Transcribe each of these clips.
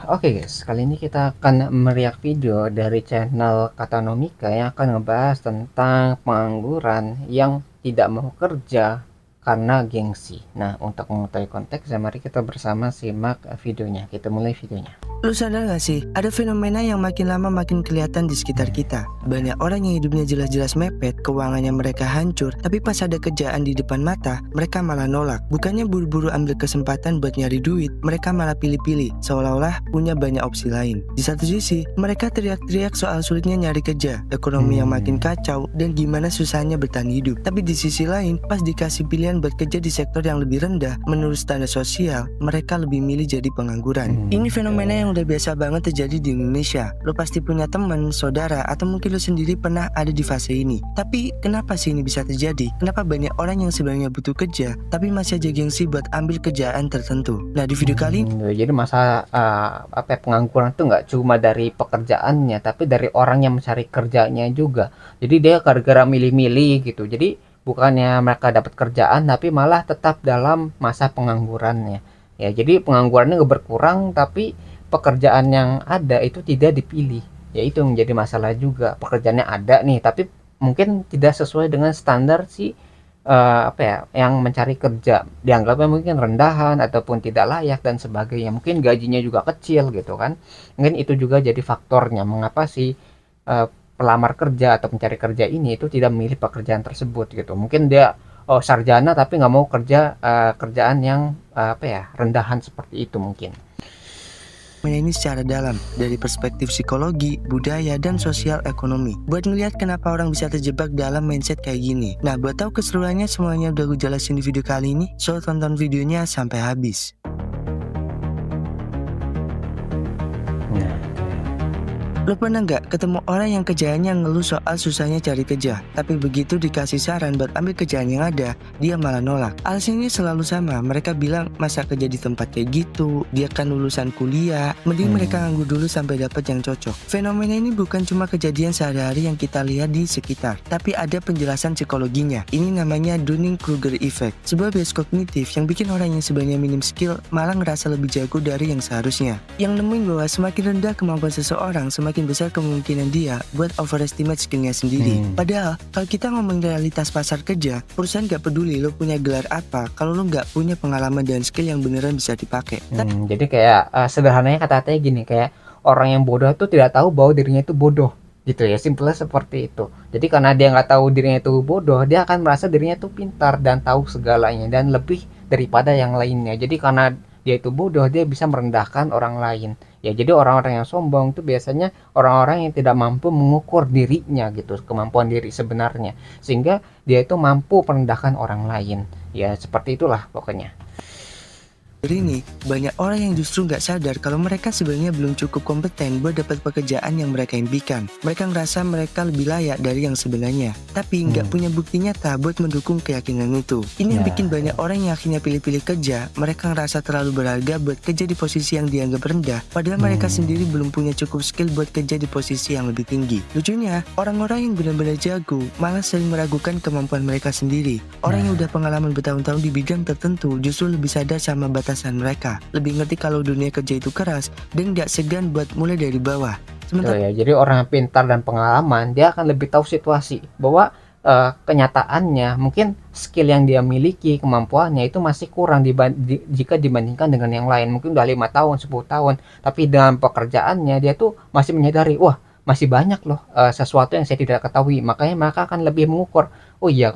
Oke guys, kali ini kita akan mereact video dari channel Katanomika yang akan ngebahas tentang pengangguran yang tidak mau kerja karena gengsi. Nah, untuk mengetahui konteksnya, mari kita bersama simak videonya. Kita mulai videonya. Lu sadar gak sih, ada fenomena yang makin lama makin kelihatan di sekitar kita. Banyak orang yang hidupnya jelas-jelas mepet, keuangannya mereka hancur, tapi pas ada kerjaan di depan mata, mereka malah nolak. Bukannya buru-buru ambil kesempatan buat nyari duit, mereka malah pilih-pilih, seolah-olah punya banyak opsi lain. Di satu sisi, mereka teriak-teriak soal sulitnya nyari kerja, ekonomi yang makin kacau, dan gimana susahnya bertahan hidup. Tapi di sisi lain, pas dikasih pilihan buat kerja di sektor yang lebih rendah, menurut standar sosial, mereka lebih milih jadi pengangguran. Ini fenomena yang udah biasa banget terjadi di Indonesia. Lo pasti punya teman, saudara, atau mungkin lo sendiri pernah ada di fase ini. Tapi kenapa sih ini bisa terjadi? Kenapa banyak orang yang sebenarnya butuh kerja, tapi masih aja gengsi buat ambil kerjaan tertentu? Nah, di video kali ini Jadi pengangguran itu nggak cuma dari pekerjaannya, tapi dari orang yang mencari kerjanya juga. Jadi dia gara-gara milih-milih gitu. Jadi bukannya mereka dapat kerjaan, tapi malah tetap dalam masa penganggurannya. Ya, jadi penganggurannya nggak berkurang, tapi pekerjaan yang ada itu tidak dipilih. Ya, itu yang menjadi masalah juga. Pekerjaannya ada nih, tapi mungkin tidak sesuai dengan standar si yang mencari kerja, dianggapnya mungkin rendahan ataupun tidak layak dan sebagainya, mungkin gajinya juga kecil gitu kan. Mungkin itu juga jadi faktornya mengapa si pelamar kerja atau pencari kerja ini itu tidak memilih pekerjaan tersebut gitu. Mungkin dia sarjana tapi nggak mau kerja kerjaan yang rendahan seperti itu mungkin. ini secara dalam dari perspektif psikologi, budaya, dan sosial ekonomi buat ngeliat kenapa orang bisa terjebak dalam mindset kayak gini. Nah, buat tahu keseruannya semuanya udah gue jelasin di video kali ini, so tonton videonya sampai habis. Lo pernah nggak ketemu orang yang kerjaannya ngeluh soal susahnya cari kerja, tapi begitu dikasih saran buat ambil kerjaan yang ada, dia malah nolak. Alasannya selalu sama, mereka bilang masa kerja di tempat kayak gitu, dia kan lulusan kuliah, mending mereka nganggur dulu sampai dapat yang cocok. Fenomena ini bukan cuma kejadian sehari-hari yang kita lihat di sekitar, tapi ada penjelasan psikologinya. Ini namanya Dunning-Kruger Effect, sebuah bias kognitif yang bikin orang yang sebenarnya minim skill malah ngerasa lebih jago dari yang seharusnya. Yang nemuin bahwa semakin rendah kemampuan seseorang, semakin besar kemungkinan dia buat overestimate skillnya sendiri. Padahal kalau kita ngomong realitas pasar kerja, perusahaan gak peduli lo punya gelar apa kalau lo gak punya pengalaman dan skill yang beneran bisa dipakai. Jadi kayak sederhananya kata-katanya gini, kayak orang yang bodoh itu tidak tahu bahwa dirinya itu bodoh gitu ya, simpelnya seperti itu. Jadi karena dia nggak tahu dirinya itu bodoh, dia akan merasa dirinya itu pintar dan tahu segalanya dan lebih daripada yang lainnya. Jadi karena dia itu bodoh, dia bisa merendahkan orang lain. Ya, jadi orang-orang yang sombong itu biasanya orang-orang yang tidak mampu mengukur dirinya gitu, kemampuan diri sebenarnya, sehingga dia itu mampu merendahkan orang lain. Ya, seperti itulah pokoknya. Dari ini, banyak orang yang justru nggak sadar kalau mereka sebenarnya belum cukup kompeten buat dapat pekerjaan yang mereka impikan. Mereka ngerasa mereka lebih layak dari yang sebenarnya, tapi nggak punya bukti nyata buat mendukung keyakinan itu. Ini yang bikin banyak orang yang akhirnya pilih-pilih kerja, mereka ngerasa terlalu berharga buat kerja di posisi yang dianggap rendah, padahal mereka sendiri belum punya cukup skill buat kerja di posisi yang lebih tinggi. Lucunya, orang-orang yang benar-benar jago malah sering meragukan kemampuan mereka sendiri. Orang yang udah pengalaman bertahun-tahun di bidang tertentu justru lebih sadar sama batasan mereka, lebih ngerti kalau dunia kerja itu keras dan gak segan buat mulai dari bawah. Ya, jadi orang yang pintar dan pengalaman dia akan lebih tahu situasi bahwa kenyataannya mungkin skill yang dia miliki, kemampuannya itu masih kurang jika dibandingkan dengan yang lain. Mungkin udah 5 tahun 10 tahun, tapi dengan pekerjaannya dia tuh masih menyadari, wah masih banyak loh sesuatu yang saya tidak ketahui. Makanya mereka akan lebih mengukur, oh iya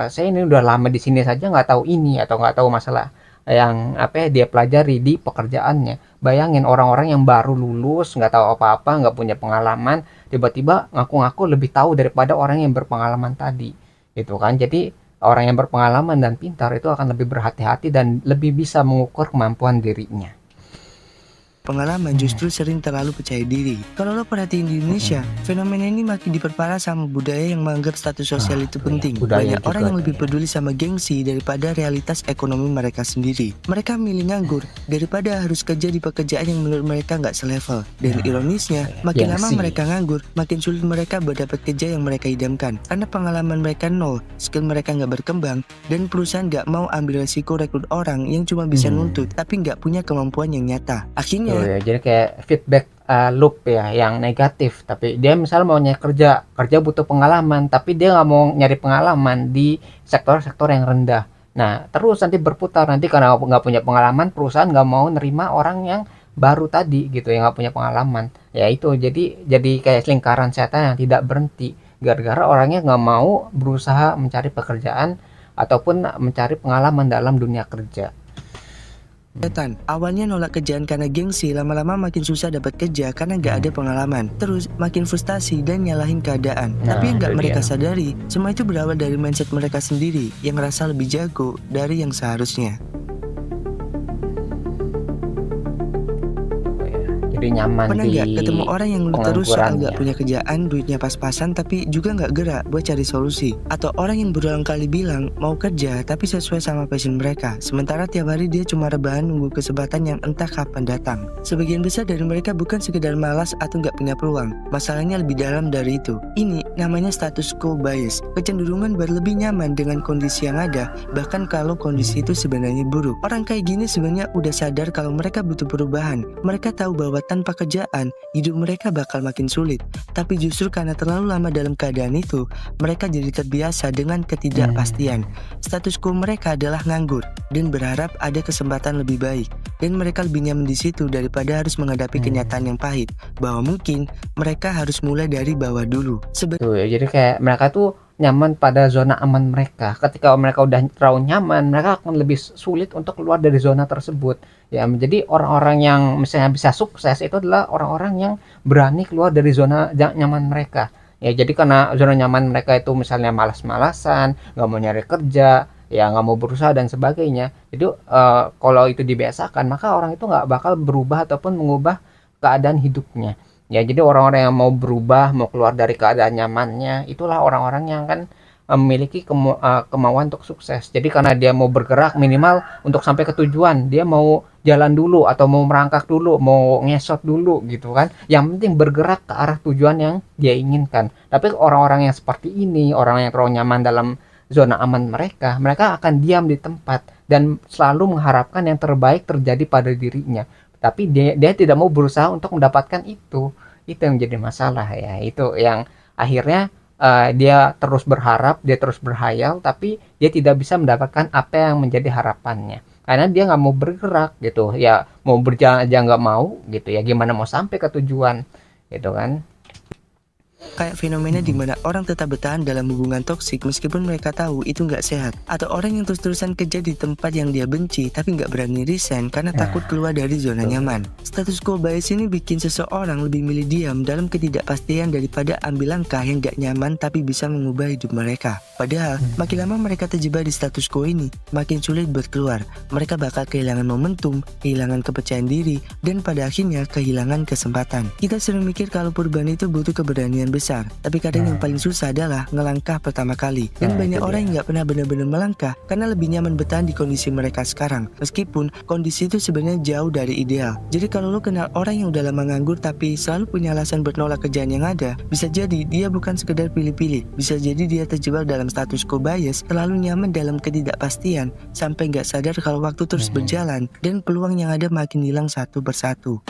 saya ini udah lama di sini saja nggak tahu ini atau nggak tahu masalah yang dia pelajari di pekerjaannya. Bayangin orang-orang yang baru lulus, nggak tahu apa-apa, nggak punya pengalaman, tiba-tiba ngaku-ngaku lebih tahu daripada orang yang berpengalaman tadi, gitu kan. Jadi orang yang berpengalaman dan pintar itu akan lebih berhati-hati dan lebih bisa mengukur kemampuan dirinya. Pengalaman justru sering terlalu percaya diri. Kalau lo perhatiin di Indonesia, fenomena ini makin diperparah sama budaya yang menganggap status sosial itu penting. Banyak orang yang lebih peduli sama gengsi daripada realitas ekonomi mereka sendiri. Mereka milih nganggur daripada harus kerja di pekerjaan yang menurut mereka nggak selevel. Dan ironisnya, makin lama mereka nganggur, makin sulit mereka buat dapat kerja yang mereka idamkan. Karena pengalaman mereka nol, skill mereka nggak berkembang, dan perusahaan nggak mau ambil resiko rekrut orang yang cuma bisa nuntut tapi nggak punya kemampuan yang nyata. Akhirnya Akhirnya, ya. Jadi kayak feedback loop ya yang negatif. Tapi dia misal mau nyari kerja butuh pengalaman, tapi dia nggak mau nyari pengalaman di sektor-sektor yang rendah. Nah, terus nanti berputar, nanti karena nggak punya pengalaman, perusahaan nggak mau nerima orang yang baru tadi gitu, yang nggak punya pengalaman. Ya itu, jadi kayak lingkaran setan yang tidak berhenti. Gara-gara orangnya nggak mau berusaha mencari pekerjaan ataupun mencari pengalaman dalam dunia kerja. kelihatan, awalnya nolak kerjaan karena gengsi, lama-lama makin susah dapat kerja karena nggak ada pengalaman. Terus makin frustasi dan nyalahin keadaan. Nah, Tapi yang nggak itu mereka dia. sadari, semua itu berawal dari mindset mereka sendiri yang ngerasa lebih jago dari yang seharusnya. Jadi nyaman Pernah di nggak ketemu orang yang ngeluh terus soal nggak penganggurannya. punya kerjaan, duitnya pas-pasan tapi juga nggak gerak buat cari solusi? Atau orang yang berulang kali bilang mau kerja tapi sesuai sama passion mereka, sementara tiap hari dia cuma rebahan nunggu kesempatan yang entah kapan datang. Sebagian besar dari mereka bukan sekedar malas atau nggak punya peluang, masalahnya lebih dalam dari itu. Ini namanya status quo bias, kecenderungan berlebih nyaman dengan kondisi yang ada, bahkan kalau kondisi itu sebenarnya buruk. Orang kayak gini sebenarnya udah sadar kalau mereka butuh perubahan. Mereka tahu bahwa tanpa kerjaan, hidup mereka bakal makin sulit. Tapi justru karena terlalu lama dalam keadaan itu, mereka jadi terbiasa dengan ketidakpastian. Status quo mereka adalah nganggur dan berharap ada kesempatan lebih baik. Dan mereka lebih nyaman di situ daripada harus menghadapi kenyataan yang pahit, bahwa mungkin mereka harus mulai dari bawah dulu. Tuh ya, jadi kayak mereka tuh nyaman pada zona aman mereka. Ketika mereka udah terlalu nyaman, mereka akan lebih sulit untuk keluar dari zona tersebut. Ya, menjadi orang-orang yang misalnya bisa sukses itu adalah orang-orang yang berani keluar dari zona nyaman mereka. Ya, jadi karena zona nyaman mereka itu misalnya malas-malasan, nggak mau nyari kerja, ya nggak mau berusaha dan sebagainya. Jadi kalau itu dibiasakan, maka orang itu nggak bakal berubah ataupun mengubah keadaan hidupnya. Ya, jadi orang-orang yang mau berubah, mau keluar dari keadaan nyamannya, itulah orang-orang yang kan memiliki kemauan untuk sukses. Jadi karena dia mau bergerak minimal untuk sampai ke tujuan, dia mau jalan dulu atau mau merangkak dulu, mau ngesot dulu gitu kan. Yang penting bergerak ke arah tujuan yang dia inginkan. Tapi orang-orang yang seperti ini, orang yang terlalu nyaman dalam zona aman mereka, mereka akan diam di tempat dan selalu mengharapkan yang terbaik terjadi pada dirinya. Tapi dia tidak mau berusaha untuk mendapatkan itu yang jadi masalah ya. Itu yang akhirnya dia terus berharap, dia terus berhayal, tapi dia tidak bisa mendapatkan apa yang menjadi harapannya karena dia nggak mau bergerak gitu ya, mau berjalan aja nggak mau gitu ya, gimana mau sampai ke tujuan gitu kan. Kayak fenomena di mana orang tetap bertahan dalam hubungan toksik meskipun mereka tahu itu nggak sehat. Atau orang yang terus-terusan kerja di tempat yang dia benci tapi nggak berani resign karena takut keluar dari zona nyaman. Status quo bias ini bikin seseorang lebih milih diam dalam ketidakpastian daripada ambil langkah yang nggak nyaman tapi bisa mengubah hidup mereka. Padahal, makin lama mereka terjebak di status quo ini, makin sulit buat keluar. Mereka bakal kehilangan momentum, kehilangan kepercayaan diri, dan pada akhirnya kehilangan kesempatan. Kita sering mikir kalau perubahan itu butuh keberanian besar, tapi kadang yang paling susah adalah ngelangkah pertama kali. Dan banyak orang yang nggak pernah benar-benar melangkah karena lebih nyaman bertahan di kondisi mereka sekarang, meskipun kondisi itu sebenarnya jauh dari ideal. Jadi kalau lo kenal orang yang udah lama nganggur tapi selalu punya alasan buat nolak kerjaan yang ada, bisa jadi dia bukan sekedar pilih-pilih, bisa jadi dia terjebak dalam status quo bias, terlalu nyaman dalam ketidakpastian sampai nggak sadar kalau waktu terus berjalan dan peluang yang ada makin hilang satu persatu.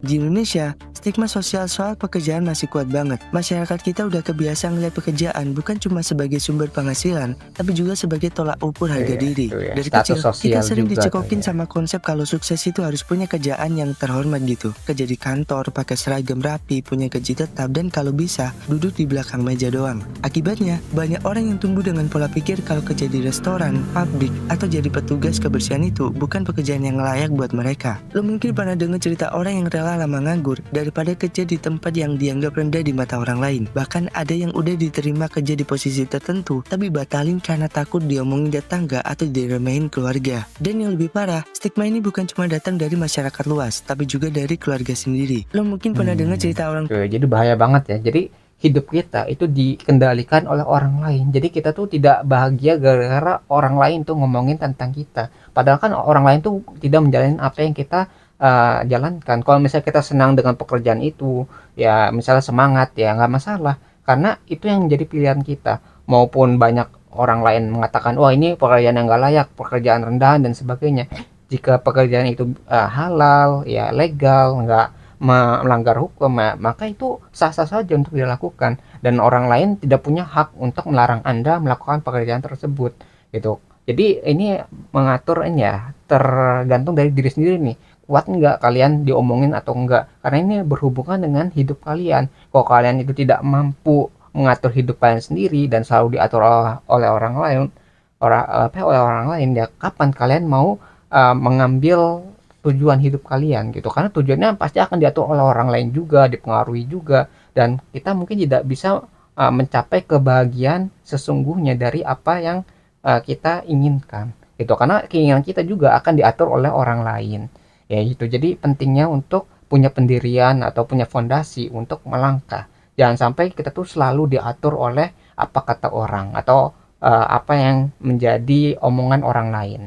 Di Indonesia, stigma sosial soal pekerjaan masih kuat banget. Masyarakat kita udah kebiasa ngeliat pekerjaan bukan cuma sebagai sumber penghasilan, tapi juga sebagai tolak ukur harga diri. Dari Status kecil, kita sosial sering juga dicekokin tuh ya. sama konsep kalau sukses itu harus punya kerjaan yang terhormat gitu. Kerja di kantor, pakai seragam rapi, punya gaji tetap, dan kalau bisa, duduk di belakang meja doang. Akibatnya, banyak orang yang tumbuh dengan pola pikir kalau kerja di restoran, pabrik, atau jadi petugas kebersihan itu bukan pekerjaan yang layak buat mereka. Lo mungkin pernah dengar cerita orang yang rela lama nganggur daripada kerja di tempat yang dianggap rendah di mata orang lain. Bahkan ada yang udah diterima kerja di posisi tertentu tapi batalin karena takut diomongin tetangga atau diremehin keluarga. Dan yang lebih parah, stigma ini bukan cuma datang dari masyarakat luas, tapi juga dari keluarga sendiri. Lo mungkin pernah dengar cerita orang Jadi bahaya banget ya. Jadi hidup kita itu dikendalikan oleh orang lain. Jadi kita tuh tidak bahagia gara-gara orang lain tuh ngomongin tentang kita. Padahal kan orang lain tuh tidak menjalani apa yang kita jalankan. Kalau misalnya kita senang dengan pekerjaan itu, ya misalnya semangat ya nggak masalah. Karena itu yang menjadi pilihan kita. Maupun banyak orang lain mengatakan, wah ini pekerjaan yang nggak layak, pekerjaan rendahan dan sebagainya. Jika pekerjaan itu halal, ya legal, nggak melanggar hukum, maka itu sah-sah saja untuk dilakukan, dan orang lain tidak punya hak untuk melarang Anda melakukan pekerjaan tersebut gitu. Jadi ini mengatur ini ya, tergantung dari diri sendiri nih, kuat nggak kalian diomongin atau enggak, karena ini berhubungan dengan hidup kalian. Kalau kalian itu tidak mampu mengatur hidup kalian sendiri dan selalu diatur oleh orang lain, oleh orang lain, ya kapan kalian mau mengambil tujuan hidup kalian gitu, karena tujuannya pasti akan diatur oleh orang lain juga, dipengaruhi juga, dan kita mungkin tidak bisa mencapai kebahagiaan sesungguhnya dari apa yang kita inginkan gitu, karena keinginan kita juga akan diatur oleh orang lain ya gitu. Jadi pentingnya untuk punya pendirian atau punya fondasi untuk melangkah, jangan sampai kita tuh selalu diatur oleh apa kata orang atau apa yang menjadi omongan orang lain.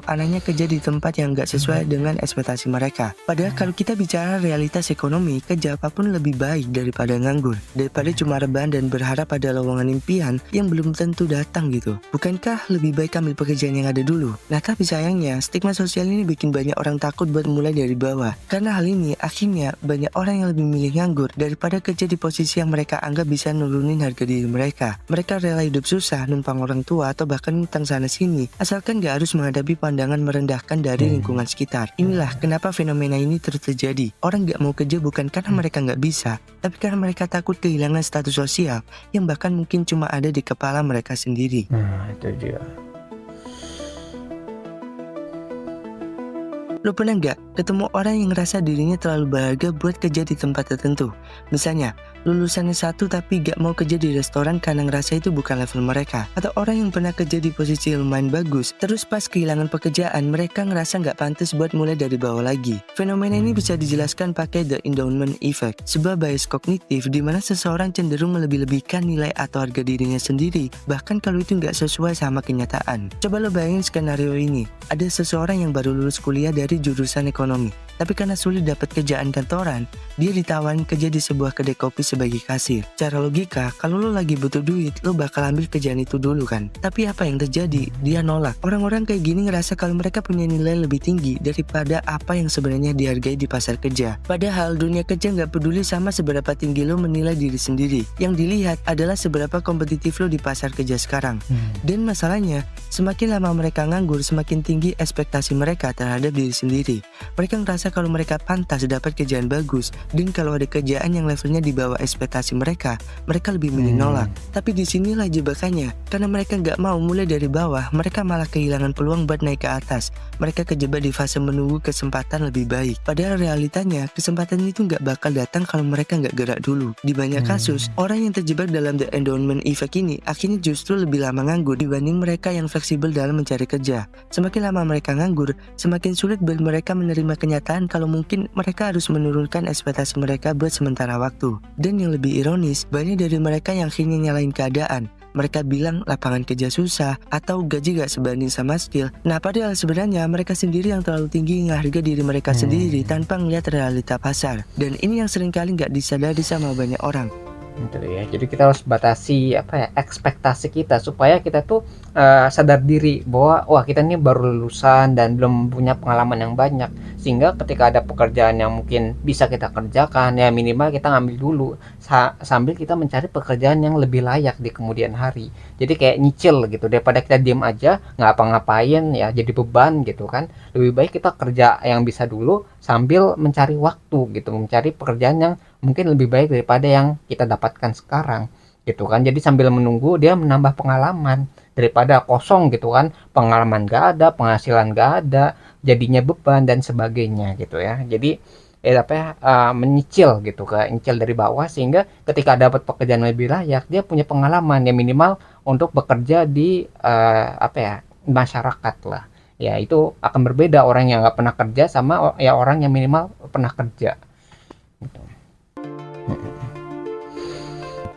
Anaknya kerja di tempat yang nggak sesuai dengan ekspektasi mereka. Padahal kalau kita bicara realitas ekonomi, kerja apapun lebih baik daripada nganggur, daripada cuma rebahan dan berharap ada lowongan impian yang belum tentu datang gitu. Bukankah lebih baik ambil pekerjaan yang ada dulu? Nah tapi sayangnya, stigma sosial ini bikin banyak orang takut buat mulai dari bawah. Karena hal ini akhirnya banyak orang yang lebih milih nganggur daripada kerja di posisi yang mereka anggap bisa nurunin harga diri mereka. Mereka rela hidup susah, numpang orang tua, atau bahkan utang sana sini, asalkan gak harus menghadapi pandangan merendahkan dari lingkungan sekitar. Inilah kenapa fenomena ini terus terjadi. Orang gak mau kerja bukan karena mereka gak bisa, tapi karena mereka takut kehilangan status sosial yang bahkan mungkin cuma ada di kepala mereka sendiri. Itu dia. Lo pernah nggak ketemu orang yang ngerasa dirinya terlalu berharga buat kerja di tempat tertentu? Misalnya, lulusan S1 tapi gak mau kerja di restoran karena ngerasa itu bukan level mereka. Atau orang yang pernah kerja di posisi lumayan bagus, terus pas kehilangan pekerjaan, mereka ngerasa gak pantas buat mulai dari bawah lagi. Fenomena ini bisa dijelaskan pakai The Endowment Effect, sebuah bias kognitif di mana seseorang cenderung melebih-lebihkan nilai atau harga dirinya sendiri, bahkan kalau itu nggak sesuai sama kenyataan. Coba lo bayangin skenario ini. Ada seseorang yang baru lulus kuliah dari jurusan ekonomi, tapi karena sulit dapat kerjaan kantoran, dia ditawarin kerja di sebuah kedai kopi sebagai kasir. Cara logika, kalau lo lagi butuh duit, lo bakal ambil kerjaan itu dulu kan? Tapi apa yang terjadi? Dia nolak. Orang-orang kayak gini ngerasa kalau mereka punya nilai lebih tinggi daripada apa yang sebenarnya dihargai di pasar kerja. Padahal dunia kerja nggak peduli sama seberapa tinggi lo menilai diri sendiri. Yang dilihat adalah seberapa kompetitif lo di pasar kerja sekarang. Dan masalahnya, semakin lama mereka nganggur, semakin tinggi ekspektasi mereka terhadap diri sendiri. Mereka ngerasa kalau mereka pantas dapat kerjaan bagus, dan kalau ada kerjaan yang levelnya di bawah ekspektasi mereka, mereka lebih milih nolak. Tapi disinilah jebakannya, karena mereka nggak mau mulai dari bawah, mereka malah kehilangan peluang buat naik ke atas. Mereka kejebak di fase menunggu kesempatan lebih baik. Padahal realitanya, kesempatan itu nggak bakal datang kalau mereka nggak gerak dulu. Di banyak kasus, orang yang terjebak dalam The Endowment Effect ini akhirnya justru lebih lama nganggur dibanding mereka yang fleksibel dalam mencari kerja. Semakin lama mereka nganggur, semakin sulit buat mereka menerima kenyataan kalau mungkin mereka harus menurunkan ekspektasi mereka buat sementara waktu. Dan yang lebih ironis, banyak dari mereka yang akhirnya nyalain keadaan. Mereka bilang lapangan kerja susah atau gaji gak sebanding sama skill. Nah padahal sebenarnya mereka sendiri yang terlalu tinggi ngeharga diri mereka sendiri tanpa ngeliat realita pasar. Dan ini yang seringkali gak disadari sama banyak orang. Gitu ya. Jadi kita harus batasi ekspektasi kita supaya kita tuh sadar diri bahwa wah kita ini baru lulusan dan belum punya pengalaman yang banyak, sehingga ketika ada pekerjaan yang mungkin bisa kita kerjakan, ya minimal kita ngambil dulu sambil kita mencari pekerjaan yang lebih layak di kemudian hari. Jadi kayak nyicil gitu, daripada kita diem aja nggak apa-ngapain ya jadi beban gitu kan. Lebih baik kita kerja yang bisa dulu sambil mencari waktu gitu, mencari pekerjaan yang mungkin lebih baik daripada yang kita dapatkan sekarang gitu kan. Jadi sambil menunggu dia menambah pengalaman daripada kosong gitu kan, pengalaman gak ada, penghasilan gak ada, jadinya beban dan sebagainya gitu ya. Jadi menyicil gitu, ke nyicil dari bawah, sehingga ketika dapat pekerjaan lebih layak dia punya pengalaman ya minimal untuk bekerja di masyarakat lah. Ya itu akan berbeda orang yang nggak pernah kerja sama ya orang yang minimal pernah kerja gitu.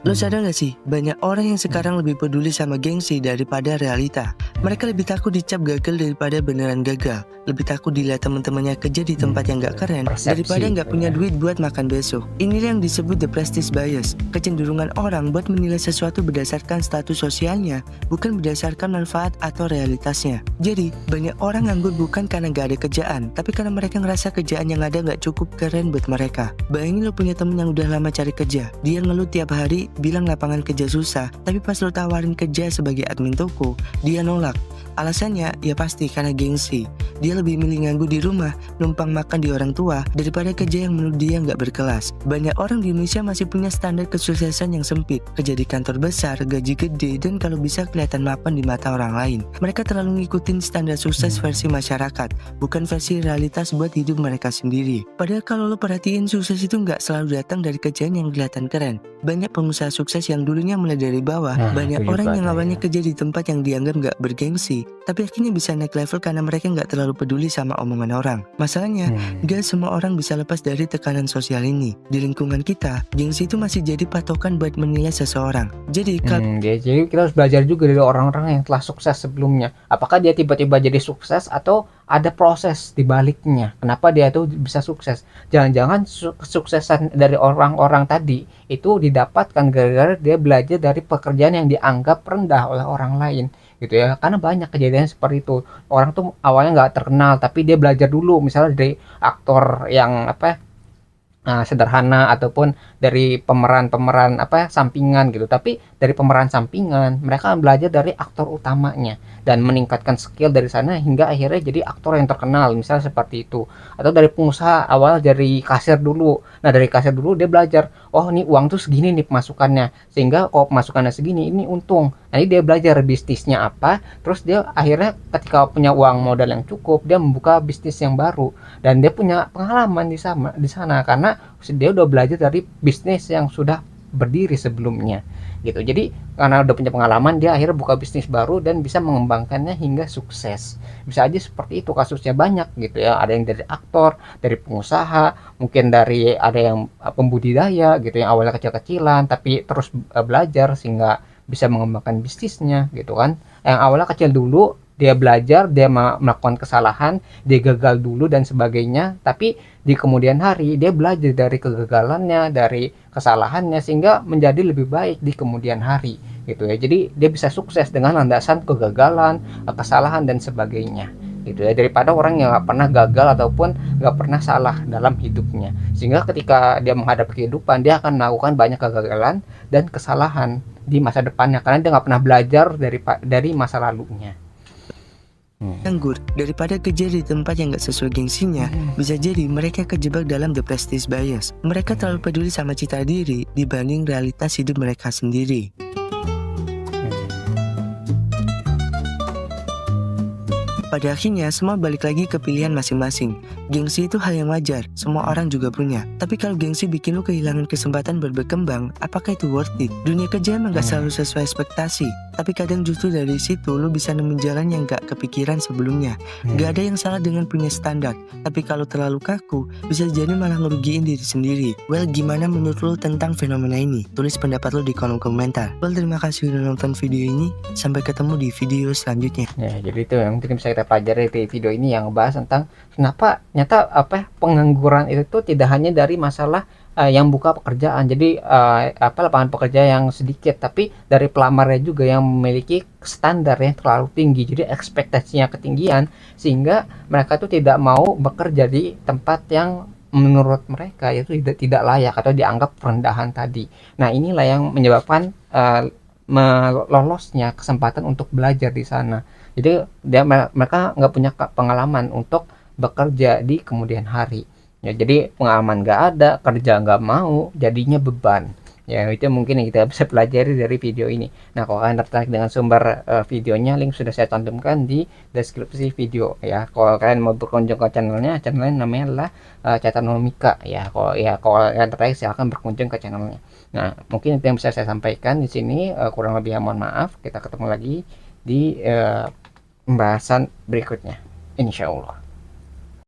Lo sadar gak sih, banyak orang yang sekarang lebih peduli sama gengsi daripada realita. Mereka lebih takut dicap gagal daripada beneran gagal. Lebih takut dilihat teman-temannya kerja di tempat yang gak keren daripada gak punya duit buat makan besok. Inilah yang disebut the prestige bias. Kecenderungan orang buat menilai sesuatu berdasarkan status sosialnya, bukan berdasarkan manfaat atau realitasnya. Jadi, banyak orang nganggur bukan karena gak ada kerjaan, tapi karena mereka ngerasa kerjaan yang ada gak cukup keren buat mereka. Bayangin lo punya temen yang udah lama cari kerja. Dia ngeluh tiap hari, bilang lapangan kerja susah, tapi pas lo tawarin kerja sebagai admin toko, dia nolak. Alasannya ya pasti karena gengsi. Dia lebih milih nganggur di rumah, numpang makan di orang tua, daripada kerja yang menurut dia nggak berkelas. Banyak orang di Indonesia masih punya standar kesuksesan yang sempit. Kerja di kantor besar, gaji gede, dan kalau bisa kelihatan mapan di mata orang lain. Mereka terlalu ngikutin standar sukses versi masyarakat, bukan versi realitas buat hidup mereka sendiri. Padahal kalau lo perhatiin, sukses itu nggak selalu datang dari kerjaan yang kelihatan keren. Banyak pengusaha sukses yang dulunya mulai dari bawah. Banyak orang yang awalnya kerja di tempat yang dianggap nggak bergengsi, tapi akhirnya bisa naik level karena mereka nggak terlalu peduli sama omongan orang. Masalahnya, gak semua orang bisa lepas dari tekanan sosial ini. Di lingkungan kita, gengsi itu masih jadi patokan buat menilai seseorang. Jadi, jadi kita harus belajar juga dari orang-orang yang telah sukses sebelumnya. Apakah dia tiba-tiba jadi sukses atau ada proses di baliknya? Kenapa dia tuh bisa sukses? Jangan-jangan kesuksesan dari orang-orang tadi itu didapatkan gara-gara dia belajar dari pekerjaan yang dianggap rendah oleh orang lain, gitu ya. Karena banyak kejadian seperti itu. Orang tuh awalnya nggak terkenal, tapi dia belajar dulu, misalnya dari aktor yang sederhana ataupun dari pemeran-pemeran sampingan gitu. Tapi dari pemeran sampingan mereka belajar dari aktor utamanya dan meningkatkan skill dari sana hingga akhirnya jadi aktor yang terkenal, misalnya seperti itu. Atau dari pengusaha awal dari kasir dulu. Nah, dari kasir dulu dia belajar, oh ini uang tuh segini nih pemasukannya, sehingga kalau pemasukannya segini ini untung. Nah, ini dia belajar bisnisnya apa, terus dia akhirnya ketika punya uang modal yang cukup, dia membuka bisnis yang baru dan dia punya pengalaman di sana karena dia udah belajar dari bisnis yang sudah berdiri sebelumnya gitu. Jadi karena udah punya pengalaman, dia akhirnya buka bisnis baru dan bisa mengembangkannya hingga sukses. Bisa aja seperti itu, kasusnya banyak gitu ya. Ada yang dari aktor, dari pengusaha, mungkin dari ada yang pembudidaya gitu yang awalnya kecil-kecilan tapi terus belajar sehingga bisa mengembangkan bisnisnya gitu kan. Yang awalnya kecil dulu, dia belajar, dia melakukan kesalahan, dia gagal dulu dan sebagainya, tapi di kemudian hari dia belajar dari kegagalannya, dari kesalahannya, sehingga menjadi lebih baik di kemudian hari gitu ya. Jadi dia bisa sukses dengan landasan kegagalan, kesalahan dan sebagainya gitu ya, daripada orang yang nggak pernah gagal ataupun nggak pernah salah dalam hidupnya, sehingga ketika dia menghadapi kehidupan dia akan melakukan banyak kegagalan dan kesalahan di masa depannya karena dia nggak pernah belajar dari masa lalunya. nganggur daripada kerja di tempat yang gak sesuai gengsinya. Bisa jadi mereka kejebak dalam the prestige bias. Mereka terlalu peduli sama citra diri dibanding realitas hidup mereka sendiri. Pada akhirnya semua balik lagi ke pilihan masing-masing. Gengsi itu hal yang wajar, semua orang juga punya. Tapi kalau gengsi bikin lu kehilangan kesempatan berkembang, apakah itu worth it? Dunia kerja emang gak selalu sesuai ekspektasi, tapi kadang justru dari situ lu bisa nemuin jalan yang gak kepikiran sebelumnya. Gak ada yang salah dengan punya standar, tapi kalau terlalu kaku, bisa jadi malah ngerugiin diri sendiri. Well, gimana menurut lu tentang fenomena ini? Tulis pendapat lu di kolom komentar. Well, terima kasih udah nonton video ini. Sampai ketemu di video selanjutnya. Ya, jadi itu yang mungkin bisa kita pelajari di video ini yang ngebahas tentang kenapa nyata pengangguran itu tuh tidak hanya dari masalah yang buka pekerjaan, jadi lapangan pekerja yang sedikit, tapi dari pelamarnya juga yang memiliki standar yang terlalu tinggi, jadi ekspektasinya ketinggian sehingga mereka tuh tidak mau bekerja di tempat yang menurut mereka itu tidak layak atau dianggap rendahan tadi. Nah, inilah yang menyebabkan melolosnya kesempatan untuk belajar di sana. Jadi mereka nggak punya pengalaman untuk bekerja di kemudian hari ya. Jadi pengalaman nggak ada, kerja nggak mau, jadinya beban ya. Itu mungkin yang kita bisa pelajari dari video ini. Nah, kalau kalian tertarik dengan sumber videonya, link sudah saya cantumkan di deskripsi video ya. Kalau kalian mau berkunjung ke channelnya namanya adalah Catanomika ya. Kalau kalian tertarik silahkan berkunjung ke channelnya. Nah, mungkin itu yang bisa saya sampaikan di sini. Kurang lebih mohon maaf. Kita ketemu lagi di pembahasan berikutnya, insya Allah.